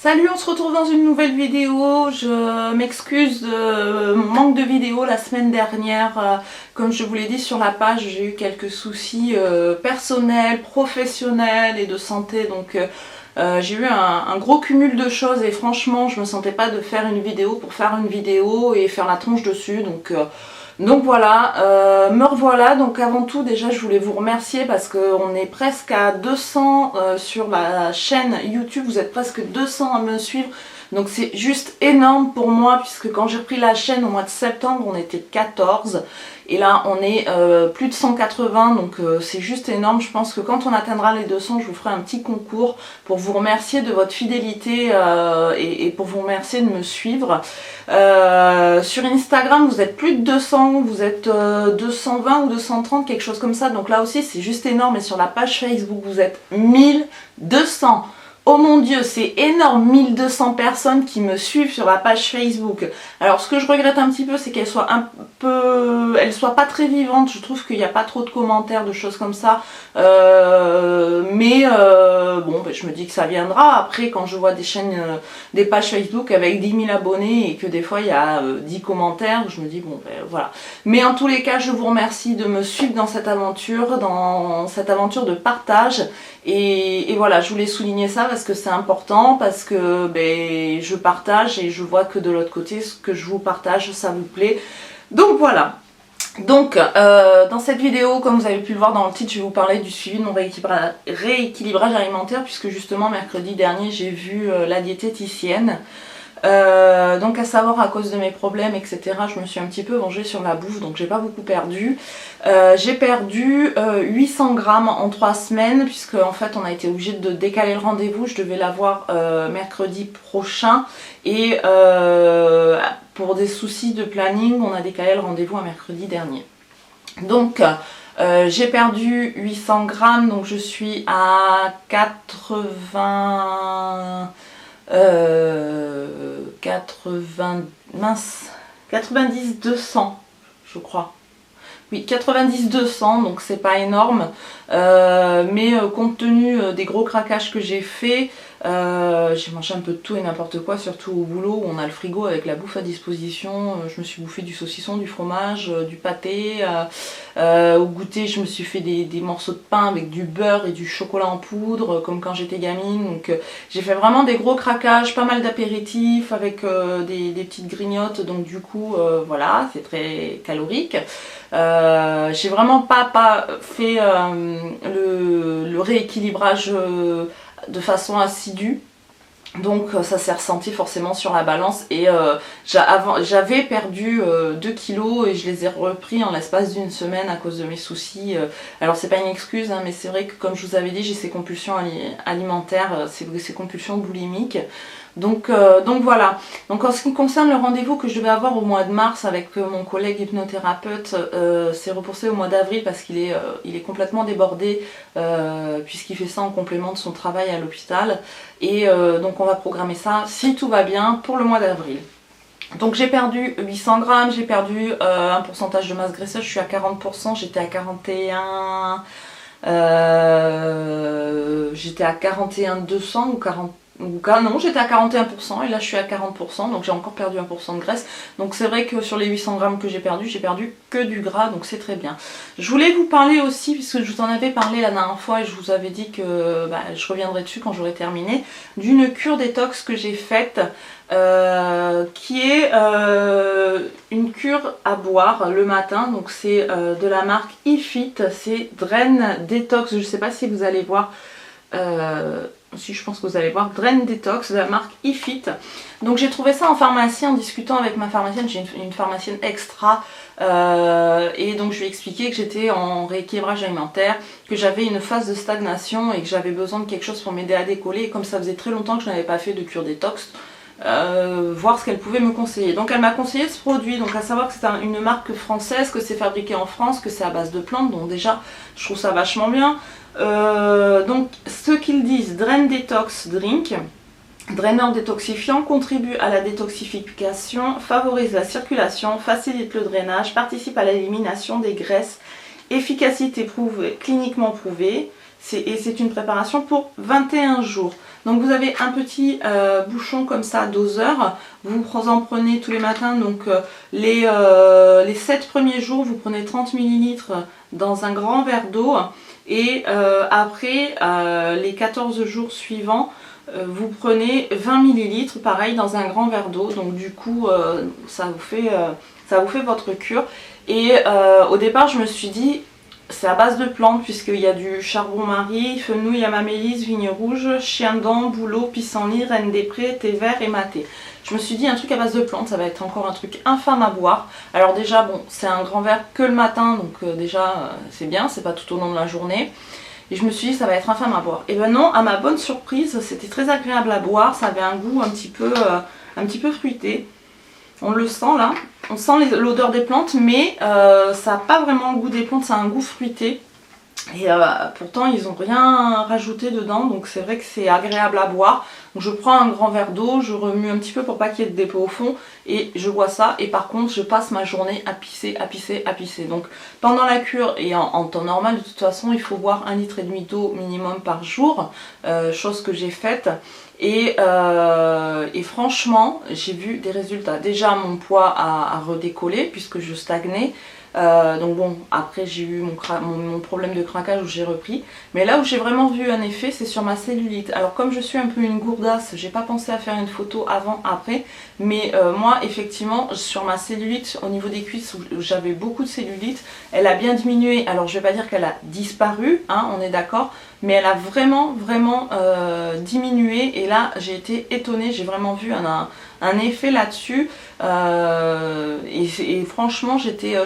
Salut, on se retrouve dans une nouvelle vidéo. Je m'excuse de mon manque de vidéo la semaine dernière. Comme je vous l'ai dit sur la page, j'ai eu quelques soucis personnels, professionnels et de santé. Donc j'ai eu un gros cumul de choses et franchement je me sentais pas de faire une vidéo pour faire une vidéo et faire la tronche dessus. Donc voilà, me revoilà. Donc avant tout déjà je voulais vous remercier parce qu'on est presque à 200 sur la chaîne YouTube, vous êtes presque 200 à me suivre. Donc c'est juste énorme pour moi puisque quand j'ai repris la chaîne au mois de septembre on était 14 et là on est plus de 180, donc c'est juste énorme. Je pense que quand on atteindra les 200 je vous ferai un petit concours pour vous remercier de votre fidélité et pour vous remercier de me suivre. Sur Instagram vous êtes plus de 200, vous êtes 220 ou 230, quelque chose comme ça, donc là aussi c'est juste énorme. Et sur la page Facebook vous êtes 1200. Oh mon Dieu, c'est énorme, 1200 personnes qui me suivent sur la page Facebook. Alors ce que je regrette un petit peu, c'est qu'elle soit soit pas très vivante. Je trouve qu'il n'y a pas trop de commentaires, de choses comme ça. Bon, ben, je me dis que ça viendra. Après, quand je vois des chaînes, des pages Facebook avec 10 000 abonnés et que des fois il y a 10 commentaires, je me dis bon, ben, voilà. Mais en tous les cas, je vous remercie de me suivre dans cette aventure de partage. Et voilà, je voulais souligner ça parce que c'est important, parce que ben, je partage et je vois que de l'autre côté, ce que je vous partage, ça vous plaît. Donc voilà. Donc dans cette vidéo, comme vous avez pu le voir dans le titre, je vais vous parler du suivi de mon rééquilibrage alimentaire, puisque justement mercredi dernier, j'ai vu la diététicienne. Donc à savoir, à cause de mes problèmes etc, je me suis un petit peu vengée sur la bouffe, donc j'ai pas beaucoup perdu. J'ai perdu 800 grammes en 3 semaines, puisque en fait on a été obligé de décaler le rendez-vous. Je devais l'avoir mercredi prochain et pour des soucis de planning on a décalé le rendez-vous à mercredi dernier. Donc j'ai perdu 800 grammes, donc je suis à 90 200 je crois. Oui, 90-200, donc c'est pas énorme, mais compte tenu des gros craquages que j'ai fait, j'ai mangé un peu de tout et n'importe quoi, surtout au boulot où on a le frigo avec la bouffe à disposition. Je me suis bouffé du saucisson, du fromage, du pâté. Au goûter, je me suis fait des morceaux de pain avec du beurre et du chocolat en poudre, comme quand j'étais gamine. Donc j'ai fait vraiment des gros craquages, pas mal d'apéritifs avec des petites grignotes. Donc du coup, voilà, c'est très calorique. J'ai vraiment pas fait le rééquilibrage de façon assidue, donc ça s'est ressenti forcément sur la balance. Et j'avais perdu 2 kilos et je les ai repris en l'espace d'une semaine à cause de mes soucis. Alors c'est pas une excuse, hein, mais c'est vrai que comme je vous avais dit, j'ai ces compulsions alimentaires, ces compulsions boulimiques. Donc voilà. Donc en ce qui concerne le rendez-vous que je devais avoir au mois de mars avec mon collègue hypnothérapeute, c'est repoussé au mois d'avril parce qu'il est complètement débordé puisqu'il fait ça en complément de son travail à l'hôpital. Et donc on va programmer ça, si tout va bien, pour le mois d'avril. Donc j'ai perdu 800 grammes, j'ai perdu un pourcentage de masse graisseuse, je suis à 40%, j'étais à 41... j'étais à 41 200 ou 40... Non, j'étais à 41% et là je suis à 40%, donc j'ai encore perdu 1% de graisse. Donc c'est vrai que sur les 800 grammes que j'ai perdu que du gras, donc c'est très bien. Je voulais vous parler aussi, puisque je vous en avais parlé la dernière fois et je vous avais dit que je reviendrai dessus quand j'aurai terminé, d'une cure détox que j'ai faite, qui est une cure à boire le matin. Donc c'est de la marque eFit, c'est Drain Detox, je ne sais pas si vous allez voir... si je pense que vous allez voir, Drain Detox de la marque eFit. Donc j'ai trouvé ça en pharmacie en discutant avec ma pharmacienne, j'ai une pharmacienne extra et donc je lui ai expliqué que j'étais en rééquilibrage alimentaire, que j'avais une phase de stagnation et que j'avais besoin de quelque chose pour m'aider à décoller. Et comme ça faisait très longtemps que je n'avais pas fait de cure détox, voir ce qu'elle pouvait me conseiller. Donc elle m'a conseillé ce produit, donc à savoir que c'est une marque française, que c'est fabriqué en France, que c'est à base de plantes, donc déjà je trouve ça vachement bien. Donc ce qu'ils disent, Drain Detox Drink, draineur détoxifiant, contribue à la détoxification, favorise la circulation, facilite le drainage, participe à l'élimination des graisses, efficacité prouvée, cliniquement prouvée, et c'est une préparation pour 21 jours. Donc vous avez un petit bouchon comme ça doseur, vous en prenez tous les matins, donc les 7 premiers jours vous prenez 30 ml dans un grand verre d'eau et après les 14 jours suivants vous prenez 20 ml pareil dans un grand verre d'eau, donc du coup ça vous fait votre cure. Et au départ je me suis dit c'est à base de plantes puisqu'il y a du charbon-marie, fenouil, amanélise, vigne rouge, chien-dent, bouleau, pissenlit, reine des prés, thé vert et maté. Je me suis dit un truc à base de plantes, ça va être encore un truc infâme à boire. Alors déjà bon c'est un grand verre que le matin, donc déjà c'est bien, c'est pas tout au long de la journée. Et je me suis dit ça va être infâme à boire. Et ben non, à ma bonne surprise, c'était très agréable à boire, ça avait un goût un petit peu fruité. On le sent là, on sent l'odeur des plantes, mais ça n'a pas vraiment le goût des plantes, ça a un goût fruité. Et pourtant ils n'ont rien rajouté dedans, donc c'est vrai que c'est agréable à boire. Donc je prends un grand verre d'eau, je remue un petit peu pour pas qu'il y ait de dépôt au fond, et je bois ça. Et par contre je passe ma journée à pisser, à pisser, à pisser. Donc pendant la cure et en temps normal de toute façon il faut boire 1,5 litre d'eau minimum par jour, chose que j'ai faite. Et franchement j'ai vu des résultats. Déjà mon poids a redécollé puisque je stagnais. Donc bon, après j'ai eu mon problème de craquage où j'ai repris. Mais là où j'ai vraiment vu un effet, c'est sur ma cellulite. Alors comme je suis un peu une gourdasse, j'ai pas pensé à faire une photo avant, après. Mais moi effectivement, sur ma cellulite, au niveau des cuisses où j'avais beaucoup de cellulite, elle a bien diminué. Alors je vais pas dire qu'elle a disparu, hein, on est d'accord. Mais elle a vraiment diminué. Et là j'ai été étonnée, j'ai vraiment vu un effet là-dessus. Et franchement j'étais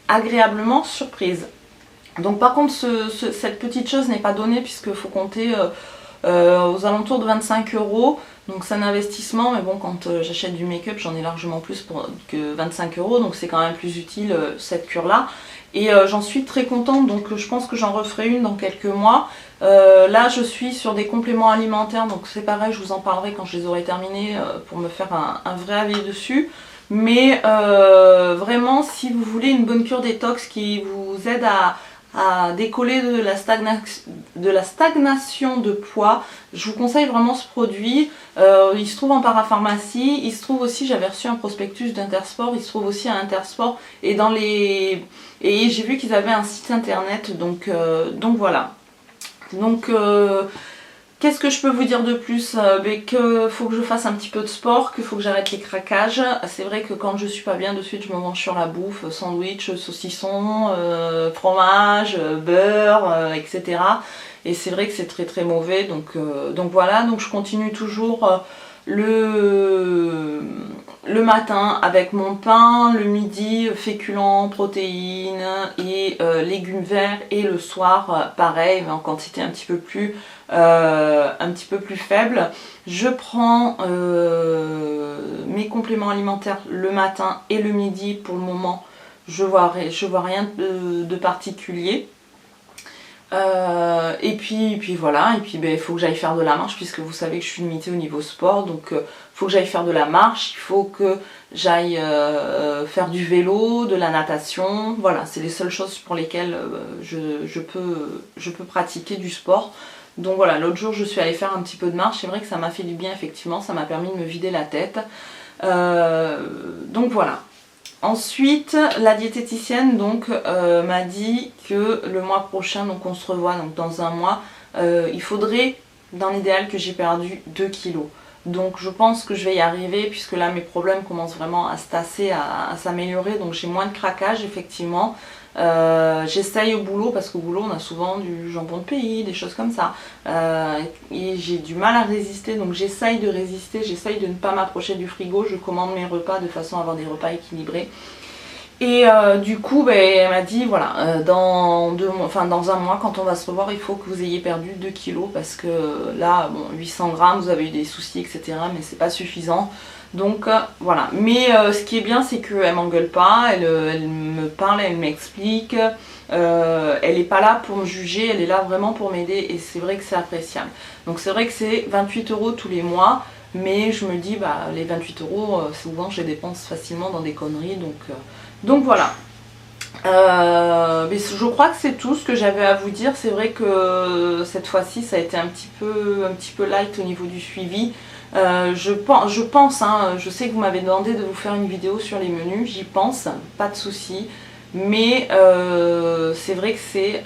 agréablement surprise. Donc par contre cette petite chose n'est pas donnée puisqu'il faut compter aux alentours de 25 €. Donc c'est un investissement, mais bon quand j'achète du make-up j'en ai largement plus que 25 €, donc c'est quand même plus utile cette cure là. Et j'en suis très contente, donc je pense que j'en referai une dans quelques mois. Là je suis sur des compléments alimentaires, donc c'est pareil, je vous en parlerai quand je les aurai terminés pour me faire un vrai avis dessus. Mais vraiment si vous voulez une bonne cure détox qui vous aide à décoller de la stagnation de poids, je vous conseille vraiment ce produit. Il se trouve en parapharmacie, il se trouve aussi, j'avais reçu un prospectus d'Intersport, il se trouve aussi à Intersport et et j'ai vu qu'ils avaient un site internet, donc voilà. Donc qu'est-ce que je peux vous dire de plus? Qu'il faut que je fasse un petit peu de sport, qu'il faut que j'arrête les craquages. C'est vrai que quand je suis pas bien, de suite je me mange sur la bouffe, sandwich, saucisson, fromage, beurre, etc. Et c'est vrai que c'est très mauvais, donc voilà. Donc je continue toujours le matin avec mon pain, le midi féculents, protéines et légumes verts, et le soir pareil mais en quantité un petit peu plus faible. Je prends mes compléments alimentaires le matin et le midi. Pour le moment je vois rien de particulier. Et puis voilà, et puis il faut que j'aille faire de la marche puisque vous savez que je suis limitée au niveau sport, donc il faut que j'aille faire de la marche, il faut que j'aille faire du vélo, de la natation. Voilà, c'est les seules choses pour lesquelles je peux pratiquer du sport. Donc voilà, l'autre jour je suis allée faire un petit peu de marche, c'est vrai que ça m'a fait du bien effectivement, ça m'a permis de me vider la tête. Donc voilà. Ensuite, la diététicienne donc m'a dit que le mois prochain, donc on se revoit donc dans un mois, il faudrait dans l'idéal que j'ai perdu 2 kilos. Donc je pense que je vais y arriver puisque là mes problèmes commencent vraiment à se tasser, à s'améliorer, donc j'ai moins de craquage effectivement. J'essaye au boulot parce qu'au boulot on a souvent du jambon de pays, des choses comme ça, et j'ai du mal à résister, donc j'essaye de résister, j'essaye de ne pas m'approcher du frigo, je commande mes repas de façon à avoir des repas équilibrés. Et du coup elle m'a dit voilà, dans un mois quand on va se revoir il faut que vous ayez perdu 2 kilos parce que là bon 800 grammes, vous avez eu des soucis etc, mais c'est pas suffisant. Donc voilà, mais ce qui est bien c'est qu'elle m'engueule pas, elle me parle, elle m'explique, elle n'est pas là pour me juger, elle est là vraiment pour m'aider et c'est vrai que c'est appréciable. Donc c'est vrai que c'est 28 € tous les mois, mais je me dis bah les 28 €, souvent je les dépense facilement dans des conneries, donc voilà. Mais je crois que c'est tout ce que j'avais à vous dire. C'est vrai que cette fois-ci ça a été un petit peu light au niveau du suivi. Je pense, hein, je sais que vous m'avez demandé de vous faire une vidéo sur les menus, j'y pense, pas de souci. Mais c'est vrai que c'est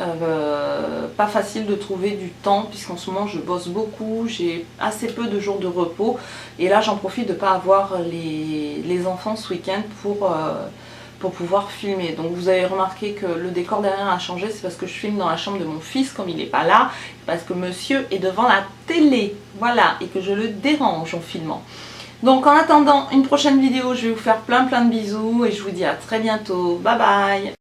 pas facile de trouver du temps puisqu'en ce moment je bosse beaucoup, j'ai assez peu de jours de repos et là j'en profite de ne pas avoir les enfants ce week-end pour pouvoir filmer. Donc vous avez remarqué que le décor derrière a changé, c'est parce que je filme dans la chambre de mon fils comme il n'est pas là, parce que monsieur est devant la télé, voilà, et que je le dérange en filmant. Donc en attendant une prochaine vidéo, je vais vous faire plein de bisous et je vous dis à très bientôt. Bye bye!